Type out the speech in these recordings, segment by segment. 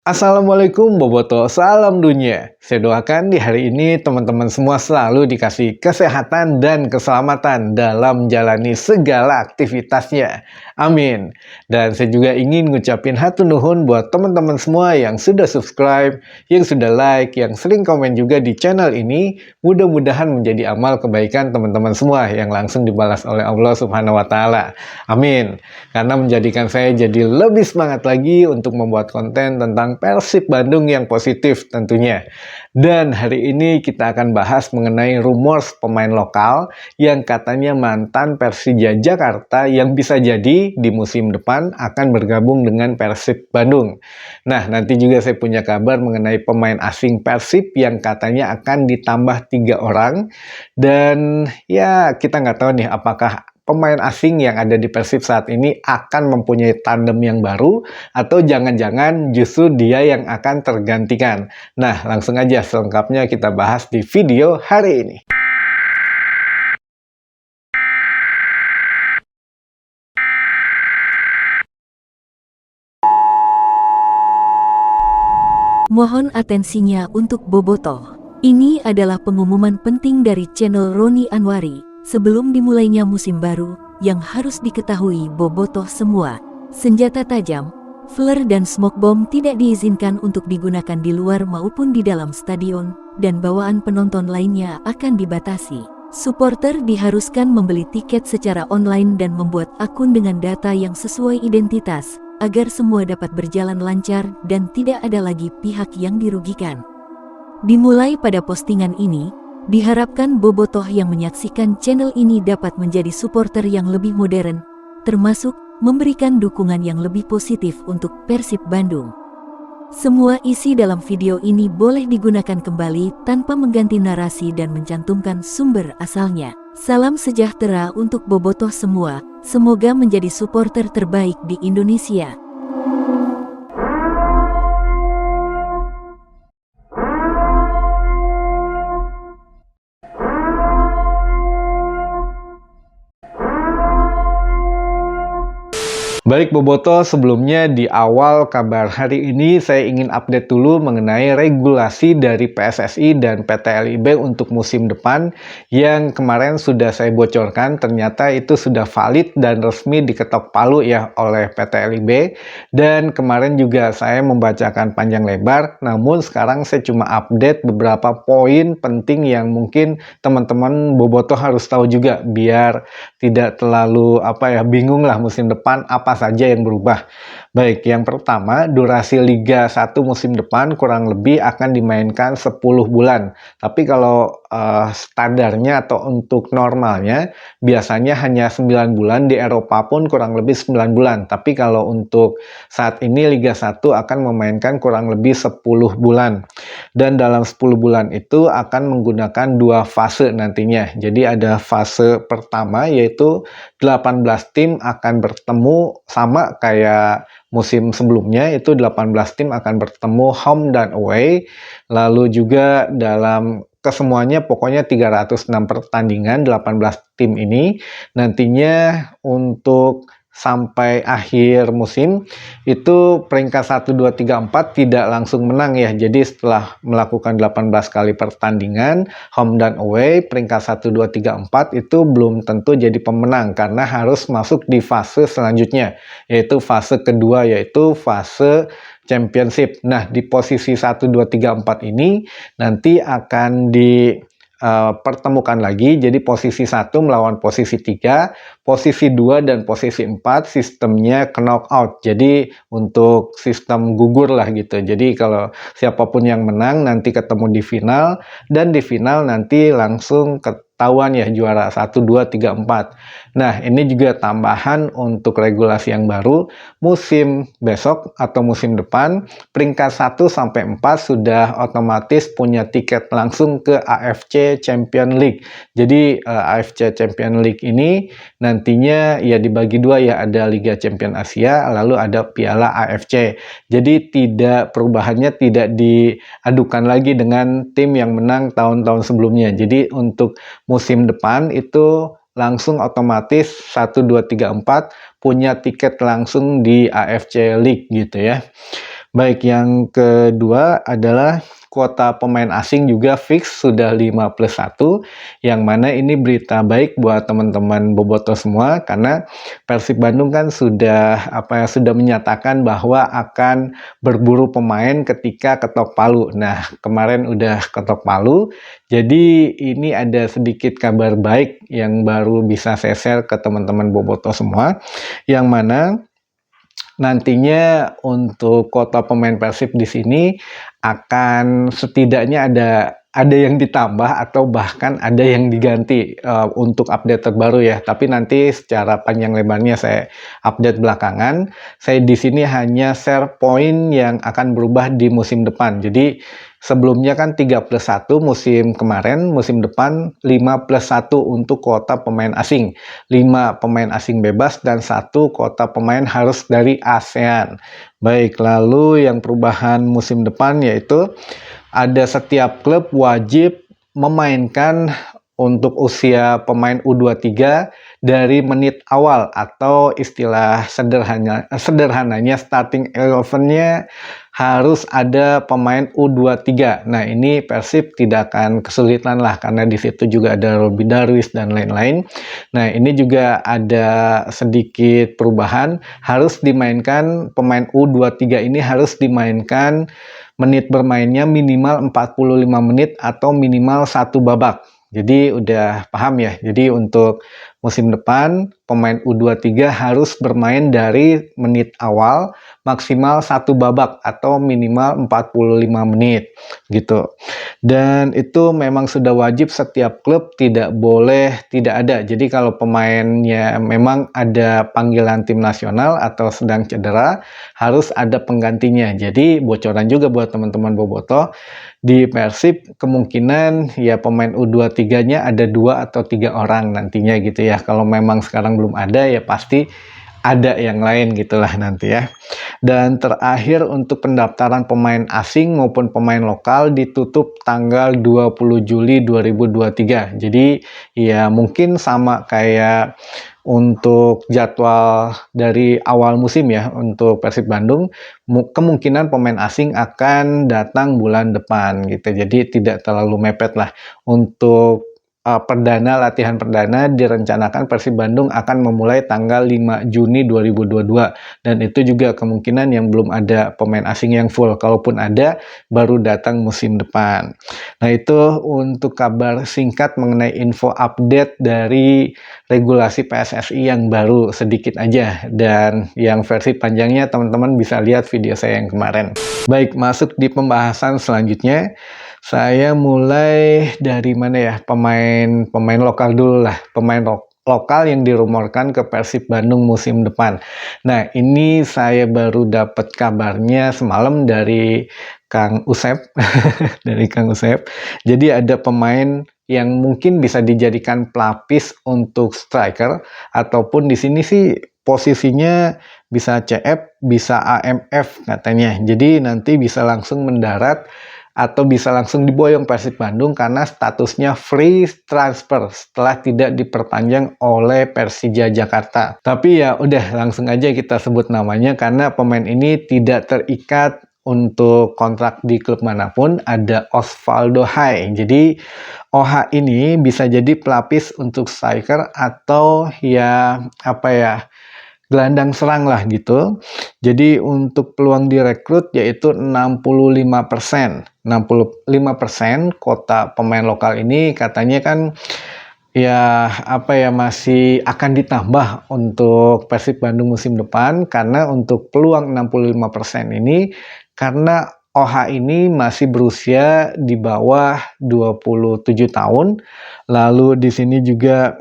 Assalamualaikum Boboto, salam dunia. Saya doakan di hari ini teman-teman semua selalu dikasih kesehatan dan keselamatan dalam menjalani segala aktivitasnya. Amin. Dan saya juga ingin ngucapin hatur nuhun buat teman-teman semua yang sudah subscribe, yang sudah like, yang sering komen juga di channel ini. Mudah-mudahan menjadi amal kebaikan teman-teman semua yang langsung dibalas oleh Allah Subhanahu wa Ta'ala. Amin. Karena menjadikan saya jadi lebih semangat lagi untuk membuat konten tentang Persib Bandung yang positif tentunya. Dan hari ini kita akan bahas mengenai rumors pemain lokal yang katanya mantan Persija Jakarta yang bisa jadi di musim depan akan bergabung dengan Persib Bandung. Nah, nanti juga saya punya kabar mengenai pemain asing Persib yang katanya akan ditambah 3 orang. Dan ya kita nggak tahu nih apakah pemain asing yang ada di Persib saat ini akan mempunyai tandem yang baru atau jangan-jangan justru dia yang akan tergantikan. Nah, langsung aja selengkapnya kita bahas di video hari ini. Mohon atensinya untuk Bobotoh. Ini adalah pengumuman penting dari channel Roni Anwari. Sebelum dimulainya musim baru, yang harus diketahui Bobotoh semua, senjata tajam, flare dan smoke bomb tidak diizinkan untuk digunakan di luar maupun di dalam stadion, dan bawaan penonton lainnya akan dibatasi. Supporter diharuskan membeli tiket secara online dan membuat akun dengan data yang sesuai identitas, agar semua dapat berjalan lancar dan tidak ada lagi pihak yang dirugikan. Dimulai pada postingan ini, diharapkan Bobotoh yang menyaksikan channel ini dapat menjadi supporter yang lebih modern, termasuk memberikan dukungan yang lebih positif untuk Persib Bandung. Semua isi dalam video ini boleh digunakan kembali tanpa mengganti narasi dan mencantumkan sumber asalnya. Salam sejahtera untuk Bobotoh semua, semoga menjadi supporter terbaik di Indonesia. Baik Boboto, sebelumnya di awal kabar hari ini saya ingin update dulu mengenai regulasi dari PSSI dan PT LIB untuk musim depan yang kemarin sudah saya bocorkan. Ternyata itu sudah valid dan resmi diketok palu ya oleh PT LIB, dan kemarin juga saya membacakan panjang lebar, namun sekarang saya cuma update beberapa poin penting yang mungkin teman-teman Boboto harus tahu juga biar tidak terlalu bingung lah musim depan apa saja yang berubah. Baik, yang pertama, durasi Liga 1 musim depan kurang lebih akan dimainkan 10 bulan. Tapi kalau standarnya atau untuk normalnya biasanya hanya 9 bulan, di Eropa pun kurang lebih 9 bulan. Tapi kalau untuk saat ini Liga 1 akan memainkan kurang lebih 10 bulan. Dan dalam 10 bulan itu akan menggunakan 2 fase nantinya. Jadi ada fase pertama yaitu 18 tim akan bertemu sama kayak musim sebelumnya, itu 18 tim akan bertemu home dan away. Lalu juga dalam kesemuanya pokoknya 306 pertandingan 18 tim ini nantinya untuk sampai akhir musim itu peringkat 1, 2, 3, 4 tidak langsung menang ya. Jadi setelah melakukan 18 kali pertandingan home dan away, peringkat 1, 2, 3, 4 itu belum tentu jadi pemenang karena harus masuk di fase selanjutnya, yaitu fase kedua, yaitu fase championship. Nah, di posisi 1, 2, 3, 4 ini nanti akan pertemukan lagi, jadi posisi 1 melawan posisi 3, posisi 2 dan posisi 4 sistemnya knockout, jadi untuk sistem gugur lah gitu. Jadi kalau siapapun yang menang nanti ketemu di final, dan di final nanti langsung ketahuan ya juara 1, 2, 3, 4. Nah, ini juga tambahan untuk regulasi yang baru, musim besok atau musim depan peringkat 1 sampai 4 sudah otomatis punya tiket langsung ke AFC Champions League. Jadi AFC Champions League ini nantinya ya dibagi dua ya, ada Liga Champions Asia lalu ada Piala AFC. Jadi perubahannya tidak diadukan lagi dengan tim yang menang tahun-tahun sebelumnya. Jadi untuk musim depan itu langsung otomatis 1, 2, 3, 4 punya tiket langsung di AFC League gitu ya. Baik, yang kedua adalah kuota pemain asing juga fix sudah 5+1, yang mana ini berita baik buat teman-teman bobotoh semua karena Persib Bandung kan sudah sudah menyatakan bahwa akan berburu pemain ketika ketok palu. Nah, kemarin udah ketok palu, jadi ini ada sedikit kabar baik yang baru bisa saya share ke teman-teman bobotoh semua, yang mana nantinya untuk kuota pemain Persib di sini akan setidaknya ada yang ditambah atau bahkan ada yang diganti, untuk update terbaru ya. Tapi nanti secara panjang lebarnya saya update belakangan. Saya di sini hanya share poin yang akan berubah di musim depan. Jadi sebelumnya kan 3+1 musim kemarin, musim depan 5+1 untuk kuota pemain asing. 5 pemain asing bebas dan 1 kuota pemain harus dari ASEAN. Baik, lalu yang perubahan musim depan yaitu ada setiap klub wajib memainkan untuk usia pemain U23 dari menit awal atau istilah sederhananya starting 11-nya harus ada pemain U23. Nah, ini Persib tidak akan kesulitan lah karena di situ juga ada Robby Darwis dan lain-lain. Nah, ini juga ada sedikit perubahan, harus dimainkan pemain U23 ini harus dimainkan menit bermainnya minimal 45 menit atau minimal 1 babak. Jadi udah paham ya. Jadi untuk musim depan pemain U23 harus bermain dari menit awal maksimal 1 babak atau minimal 45 menit gitu. Dan itu memang sudah wajib setiap klub, tidak boleh tidak ada. Jadi kalau pemainnya memang ada panggilan tim nasional atau sedang cedera, harus ada penggantinya. Jadi bocoran juga buat teman-teman bobotoh, di Persib kemungkinan ya pemain U23-nya ada 2 atau 3 orang nantinya gitu ya. Kalau memang sekarang belum ada ya pasti ada yang lain gitulah nanti ya. Dan terakhir untuk pendaftaran pemain asing maupun pemain lokal ditutup tanggal 20 Juli 2023. Jadi ya mungkin sama kayak untuk jadwal dari awal musim ya untuk Persib Bandung, kemungkinan pemain asing akan datang bulan depan gitu. Jadi tidak terlalu mepet lah. Untuk latihan perdana direncanakan Persib Bandung akan memulai tanggal 5 Juni 2022 dan itu juga kemungkinan yang belum ada pemain asing yang full. Kalaupun ada, baru datang musim depan. Nah, itu untuk kabar singkat mengenai info update dari regulasi PSSI yang baru sedikit aja, dan yang versi panjangnya teman-teman bisa lihat video saya yang kemarin. Baik, masuk di pembahasan selanjutnya. Saya mulai dari mana ya? Pemain lokal dulu lah. Pemain lokal yang dirumorkan ke Persib Bandung musim depan. Nah, ini saya baru dapat kabarnya semalam dari Kang Usep, dari Kang Usep. Jadi ada pemain yang mungkin bisa dijadikan pelapis untuk striker, ataupun di sini sih posisinya bisa CF, bisa AMF katanya. Jadi nanti bisa langsung mendarat atau bisa langsung diboyong Persib Bandung karena statusnya free transfer setelah tidak diperpanjang oleh Persija Jakarta. Tapi ya udah langsung aja kita sebut namanya karena pemain ini tidak terikat untuk kontrak di klub manapun, ada Osvaldo Hai. Jadi OH ini bisa jadi pelapis untuk striker atau ya gelandang serang lah gitu. Jadi untuk peluang direkrut yaitu 65%. 65% kota pemain lokal ini katanya kan masih akan ditambah untuk Persib Bandung musim depan karena untuk peluang 65% ini karena OH ini masih berusia di bawah 27 tahun. Lalu di sini juga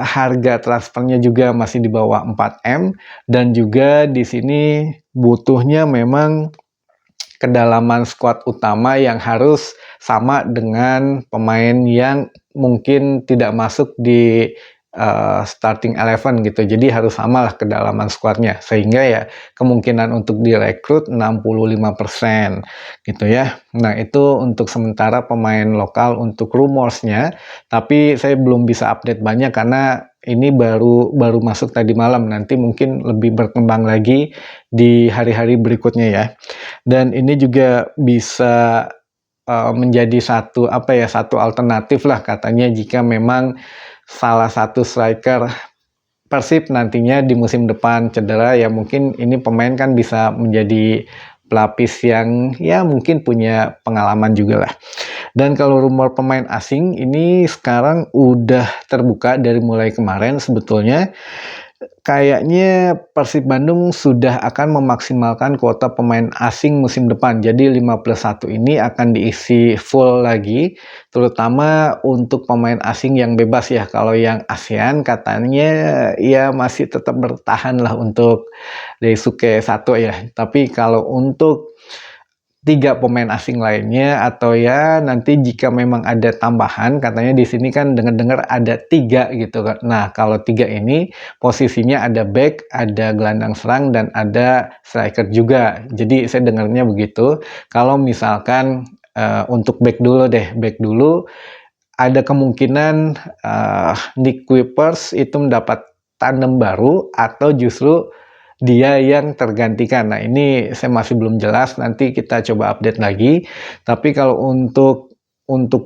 harga transfernya juga masih di bawah 4M dan juga di sini butuhnya memang kedalaman skuad utama yang harus sama dengan pemain yang mungkin tidak masuk di starting 11 gitu. Jadi harus samalah kedalaman skuadnya. Sehingga ya kemungkinan untuk direkrut 65% gitu ya. Nah, itu untuk sementara pemain lokal untuk rumorsnya, tapi saya belum bisa update banyak karena ini baru masuk tadi malam. Nanti mungkin lebih berkembang lagi di hari-hari berikutnya ya. Dan ini juga bisa menjadi satu alternatif lah katanya jika memang salah satu striker Persib nantinya di musim depan cedera, ya mungkin ini pemain kan bisa menjadi pelapis yang ya mungkin punya pengalaman juga lah. Dan kalau rumor pemain asing ini sekarang udah terbuka dari mulai kemarin sebetulnya. Kayaknya Persib Bandung sudah akan memaksimalkan kuota pemain asing musim depan. Jadi 5+1 ini akan diisi full lagi, terutama untuk pemain asing yang bebas ya. Kalau yang ASEAN katanya ya masih tetap bertahan lah untuk Daisuke Sato ya. Tapi kalau untuk 3 pemain asing lainnya atau ya nanti jika memang ada tambahan, katanya di sini kan dengar-dengar ada 3 gitu kan. Nah, kalau 3 ini posisinya ada back, ada gelandang serang dan ada striker juga. Jadi saya dengarnya begitu. Kalau misalkan untuk back dulu deh, back dulu ada kemungkinan Nick Kuipers itu mendapat tandem baru atau justru dia yang tergantikan. Nah, ini saya masih belum jelas, nanti kita coba update lagi. Tapi kalau untuk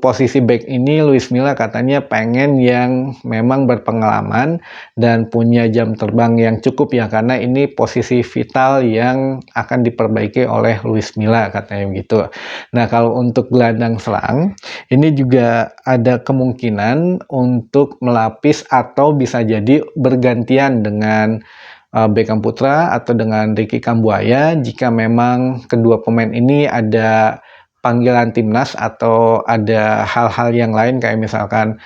posisi back ini Luis Milla katanya pengen yang memang berpengalaman dan punya jam terbang yang cukup ya, karena ini posisi vital yang akan diperbaiki oleh Luis Milla katanya begitu. Nah, kalau untuk gelandang serang ini juga ada kemungkinan untuk melapis atau bisa jadi bergantian dengan Beckham Putra atau dengan Ricky Kambuaya jika memang kedua pemain ini ada panggilan timnas atau ada hal-hal yang lain kayak misalkan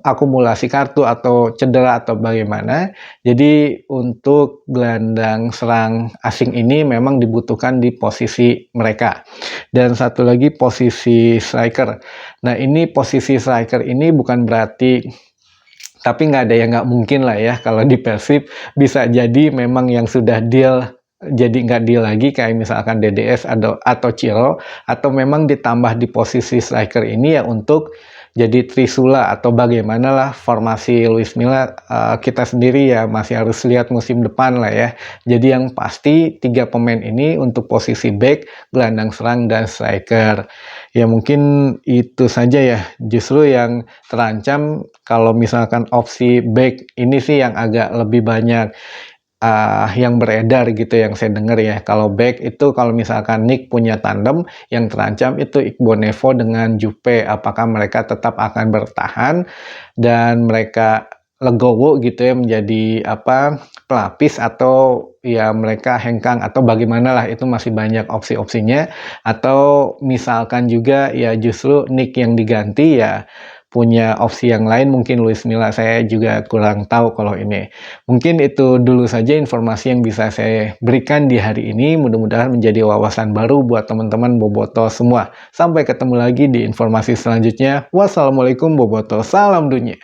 akumulasi kartu atau cedera atau bagaimana. Jadi untuk gelandang serang asing ini memang dibutuhkan di posisi mereka. Dan satu lagi posisi striker. Nah, ini posisi striker ini bukan berarti, tapi nggak ada yang nggak mungkin lah ya kalau di Persib bisa jadi memang yang sudah deal jadi nggak deal lagi kayak misalkan DDS atau Ciro, atau memang ditambah di posisi striker ini ya untuk jadi Trisula atau bagaimana lah formasi Luis Milla. Kita sendiri ya masih harus lihat musim depan lah ya. Jadi yang pasti 3 pemain ini untuk posisi back, gelandang serang dan striker. Ya mungkin itu saja ya. Justru yang terancam kalau misalkan opsi back ini sih yang agak lebih banyak yang beredar gitu yang saya dengar ya. Kalau back itu kalau misalkan Nick punya tandem, yang terancam itu Iqbal Nevo dengan Jupe. Apakah mereka tetap akan bertahan dan mereka legowo gitu ya menjadi pelapis, atau ya mereka hengkang atau bagaimana lah, itu masih banyak opsi-opsinya. Atau misalkan juga ya justru Nick yang diganti ya punya opsi yang lain, mungkin Luis Milla, saya juga kurang tahu kalau ini. Mungkin itu dulu saja informasi yang bisa saya berikan di hari ini, mudah-mudahan menjadi wawasan baru buat teman-teman Boboto semua. Sampai ketemu lagi di informasi selanjutnya. Wassalamualaikum Boboto, salam dunia.